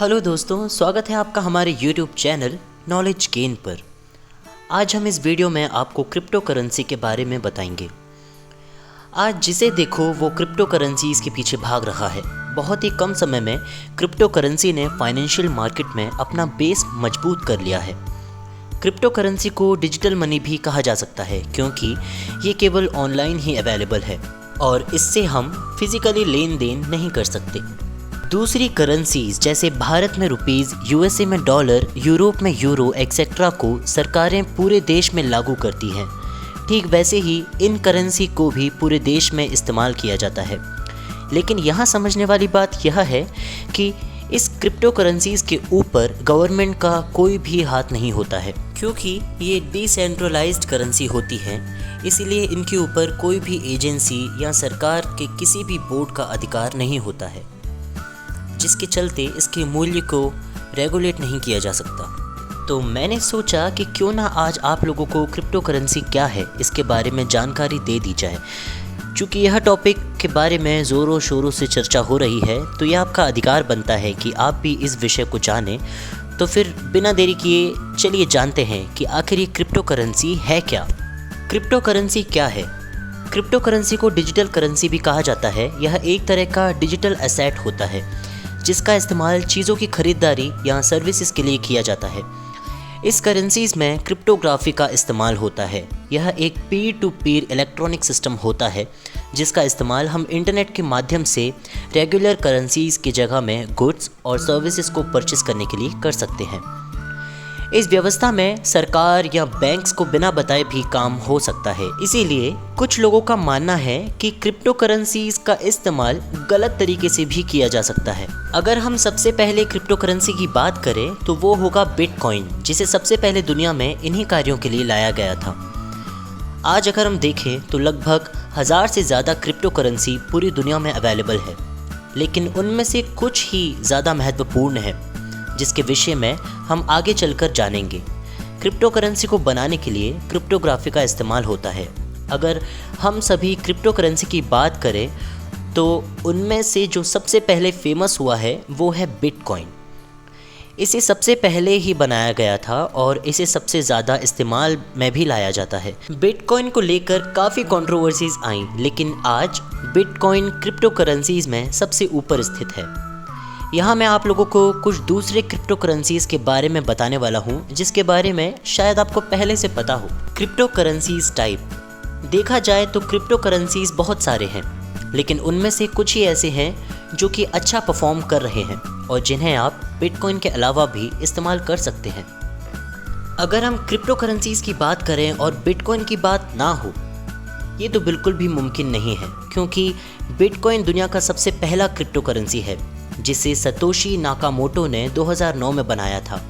Hello दोस्तों, स्वागत है आपका हमारे YouTube चैनल नॉलेज गेन पर। आज हम इस वीडियो में आपको क्रिप्टो करेंसी के बारे में बताएंगे। आज जिसे देखो वो क्रिप्टो करेंसीज के पीछे भाग रहा है। बहुत ही कम समय में क्रिप्टो करेंसी ने फाइनेंशियल मार्केट में अपना बेस मजबूत कर लिया है। क्रिप्टो करेंसी को डिजिटल मनी भी कहा जा सकता है क्योंकि ये केवल ऑनलाइन ही अवेलेबल है और इससे हम फिजिकली लेन देन नहीं कर सकते। दूसरी करेंसीज जैसे भारत में रुपीज़, यूएसए में डॉलर, यूरोप में यूरो एक्सेट्रा को सरकारें पूरे देश में लागू करती हैं। ठीक वैसे ही इन करेंसी को भी पूरे देश में इस्तेमाल किया जाता है। लेकिन यहाँ समझने वाली बात यह है कि इस क्रिप्टो करेंसीज के ऊपर गवर्नमेंट का कोई भी हाथ नहीं होता है क्योंकि ये डिसेंट्रलाइज्ड करेंसी होती है। इसीलिए इनके ऊपर कोई भी एजेंसी या सरकार के किसी भी बोर्ड का अधिकार नहीं होता है, जिसके चलते इसके मूल्य को रेगुलेट नहीं किया जा सकता। तो मैंने सोचा कि क्यों ना आज आप लोगों को क्रिप्टो करेंसी क्या है इसके बारे में जानकारी दे दी जाए। चूँकि यह टॉपिक के बारे में ज़ोरों शोरों से चर्चा हो रही है तो यह आपका अधिकार बनता है कि आप भी इस विषय को जानें। तो फिर बिना देरी किए चलिए जानते हैं कि आखिर ये क्रिप्टो करेंसी है क्या। क्रिप्टो करेंसी क्या है? क्रिप्टो करेंसी को डिजिटल करेंसी भी कहा जाता है। यह एक तरह का डिजिटल एसेट होता है जिसका इस्तेमाल चीज़ों की खरीदारी या सर्विसेज के लिए किया जाता है। इस करेंसीज में क्रिप्टोग्राफी का इस्तेमाल होता है। यह एक पीर टू पीर इलेक्ट्रॉनिक सिस्टम होता है जिसका इस्तेमाल हम इंटरनेट के माध्यम से रेगुलर करेंसीज की जगह में गुड्स और सर्विसेज को परचेस करने के लिए कर सकते हैं। इस व्यवस्था में सरकार या बैंक्स को बिना बताए भी काम हो सकता है। इसीलिए कुछ लोगों का मानना है कि क्रिप्टो करेंसीज का इस्तेमाल गलत तरीके से भी किया जा सकता है। अगर हम सबसे पहले क्रिप्टो करेंसी की बात करें तो वो होगा बिटकॉइन, जिसे सबसे पहले दुनिया में इन्हीं कार्यों के लिए लाया गया था। आज अगर हम देखें तो लगभग 1000 से ज़्यादा क्रिप्टो करेंसी पूरी दुनिया में अवेलेबल है, लेकिन उनमें से कुछ ही ज़्यादा महत्वपूर्ण है जिसके विषय में हम आगे चलकर जानेंगे। क्रिप्टो करेंसी को बनाने के लिए क्रिप्टोग्राफी का इस्तेमाल होता है। अगर हम सभी क्रिप्टो करेंसी की बात करें तो उनमें से जो सबसे पहले फेमस हुआ है वो है बिटकॉइन। इसे सबसे पहले ही बनाया गया था और इसे सबसे ज़्यादा इस्तेमाल में भी लाया जाता है। बिटकॉइन को लेकर काफ़ी कंट्रोवर्सीज आई, लेकिन आज बिटकॉइन क्रिप्टो करेंसीज में सबसे ऊपर स्थित है। यहाँ मैं आप लोगों को कुछ दूसरे क्रिप्टो करेंसीज के बारे में बताने वाला हूँ जिसके बारे में शायद आपको पहले से पता हो। क्रिप्टो करेंसीज टाइप देखा जाए तो क्रिप्टो करेंसीज बहुत सारे हैं, लेकिन उनमें से कुछ ही ऐसे हैं जो कि अच्छा परफॉर्म कर रहे हैं और जिन्हें आप बिटकॉइन के अलावा भी इस्तेमाल कर सकते हैं। अगर हम क्रिप्टो करेंसीज की बात करें और बिटकॉइन की बात ना हो, ये तो बिल्कुल भी मुमकिन नहीं है क्योंकि बिटकॉइन दुनिया का सबसे पहला क्रिप्टो करेंसी है जिसे सतोशी नाकामोटो ने 2009 में बनाया था।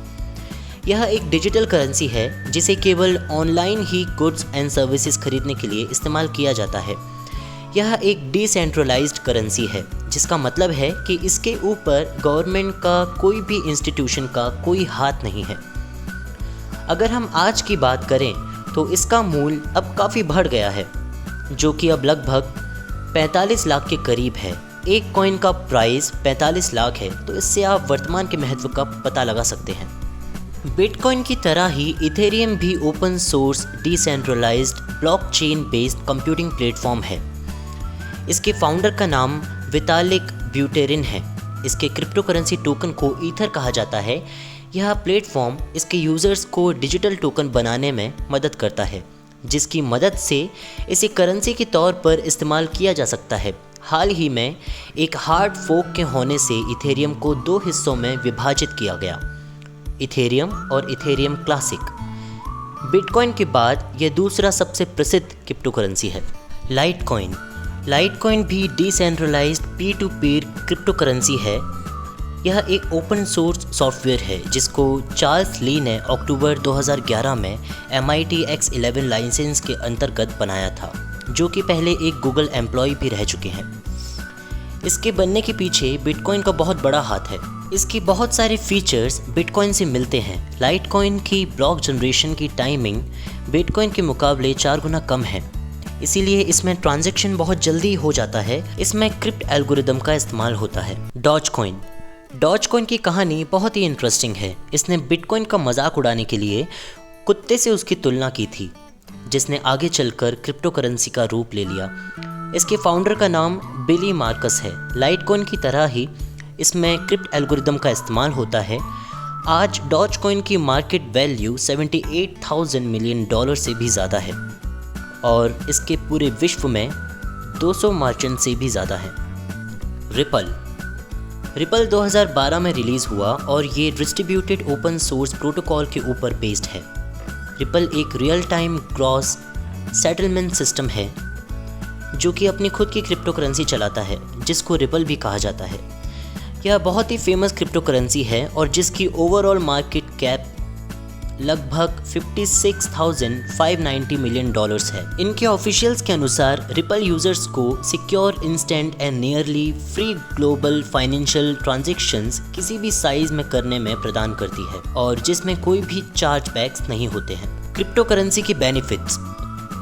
यह एक डिजिटल करेंसी है जिसे केवल online he goods and services खरीदने के लिए इस्तेमाल किया जाता है। यह एक डिसेंट्रलाइज्ड करेंसी है जिसका मतलब है कि इसके ऊपर गवर्नमेंट का कोई भी इंस्टीट्यूशन का कोई हाथ नहीं है। अगर हम आज की बात करें तो इसका मूल्य अब काफ़ी बढ़ गया है, जो कि अब लगभग 45 लाख के करीब है। एक कॉइन का प्राइस 45 लाख है, तो इससे आप वर्तमान के महत्व का पता लगा सकते हैं। बिटकॉइन की तरह ही इथेरियम भी open source decentralized blockchain based computing platform है। इसके फाउंडर का नाम वितालिक ब्यूटेरिन है। इसके क्रिप्टो करेंसी टोकन को ईथर कहा जाता है। यह प्लेटफॉर्म इसके यूज़र्स को डिजिटल टोकन बनाने में मदद करता है, जिसकी मदद से इसे करेंसी के तौर पर इस्तेमाल किया जा सकता है। हाल ही में एक हार्ड फोक के होने से इथेरियम को 2 हिस्सों में विभाजित किया गया, इथेरियम और इथेरियम क्लासिक। बिटकॉइन के बाद यह दूसरा सबसे प्रसिद्ध क्रिप्टो करेंसी है। लाइटकॉइन लाइटकॉइन भी decentralised Pir to Pir crypto currency है। यह एक ओपन सोर्स सॉफ्टवेयर है जिसको चार्ल्स ली ने अक्टूबर 2011 में MIT X11 लाइसेंस के अंतर्गत बनाया था, जो कि पहले एक गूगल एम्प्लॉय भी रह चुके हैं। इसके बनने के पीछे बिटकॉइन का बहुत बड़ा हाथ है। इसकी बहुत सारे फीचर्स बिटकॉइन से मिलते हैं। लाइटकॉइन की ब्लॉक जनरेशन की टाइमिंग बिटकॉइन के मुकाबले 4 गुना कम है, इसीलिए इसमें ट्रांजैक्शन बहुत जल्दी हो जाता है। इसमें क्रिप्ट एल्गोरिदम का इस्तेमाल होता है। डॉज कॉइन डॉजकॉइन की कहानी बहुत ही इंटरेस्टिंग है। इसने बिटकॉइन का मजाक उड़ाने के लिए कुत्ते से उसकी तुलना की थी, जिसने आगे चलकर क्रिप्टो करेंसी का रूप ले लिया। इसके फाउंडर का नाम बिली मार्कस है। लाइटकॉइन की तरह ही इसमें क्रिप्ट एल्गोरिदम का इस्तेमाल होता है। आज डॉजकॉइन की मार्केट वैल्यू $78,000 मिलियन से भी ज़्यादा है और इसके पूरे विश्व में 200 मर्चेंट से भी ज़्यादा है। रिपल 2012 में रिलीज़ हुआ और ये डिस्ट्रीब्यूटेड ओपन सोर्स प्रोटोकॉल के ऊपर बेस्ड है। रिपल एक real time gross settlement system है जो कि अपनी खुद की क्रिप्टो करेंसी चलाता है, जिसको रिपल भी कहा जाता है। यह बहुत ही फेमस क्रिप्टो करेंसी है और जिसकी ओवरऑल मार्केट कैप लगभग $56,590 मिलियन है। इनके ऑफिशियल्स के अनुसार रिपल यूजर्स को secure, instant and nearly free global financial transactions किसी भी साइज में करने में प्रदान करती है और जिसमें कोई भी चार्ज बैक्स नहीं होते हैं। Crypto currency key benefits.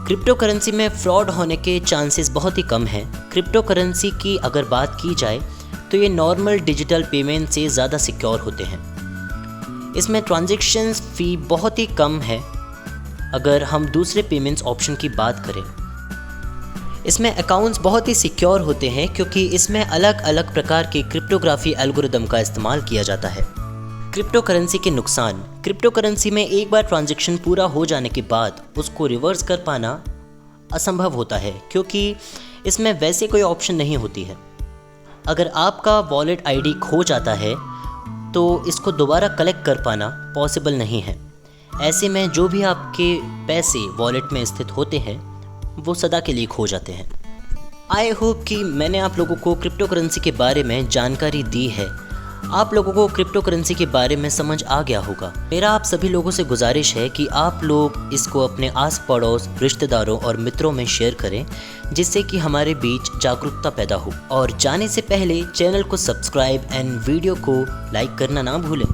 Crypto currency में फ्रॉड होने के चांसेस बहुत ही कम हैं। क्रिप्टो करेंसी की अगर बात की जाए तो ये नॉर्मल डिजिटल पेमेंट से ज़्यादा सिक्योर होते हैं। इसमें ट्रांजैक्शंस फ़ी बहुत ही कम है अगर हम दूसरे पेमेंट्स ऑप्शन की बात करें। इसमें अकाउंट्स बहुत ही सिक्योर होते हैं क्योंकि इसमें अलग अलग प्रकार के क्रिप्टोग्राफी एल्गोरिदम का इस्तेमाल किया जाता है। क्रिप्टो करेंसी के नुकसान। क्रिप्टो करेंसी में एक बार ट्रांजैक्शन पूरा हो जाने के बाद उसको रिवर्स कर पाना असंभव होता है क्योंकि इसमें वैसे कोई ऑप्शन नहीं होती है। अगर आपका वॉलेट आईडी खो जाता है तो इसको दोबारा कलेक्ट कर पाना पॉसिबल नहीं है। ऐसे में जो भी आपके पैसे वॉलेट में स्थित होते हैं वो सदा के लिए खो जाते हैं। आई होप कि मैंने आप लोगों को क्रिप्टो करेंसी के बारे में जानकारी दी है। आप लोगों को क्रिप्टो करेंसी के बारे में समझ आ गया होगा। मेरा आप सभी लोगों से गुजारिश है कि आप लोग इसको अपने आस पड़ोस, रिश्तेदारों और मित्रों में शेयर करें, जिससे कि हमारे बीच जागरूकता पैदा हो। और जाने से पहले चैनल को सब्सक्राइब एंड वीडियो को लाइक करना ना भूलें।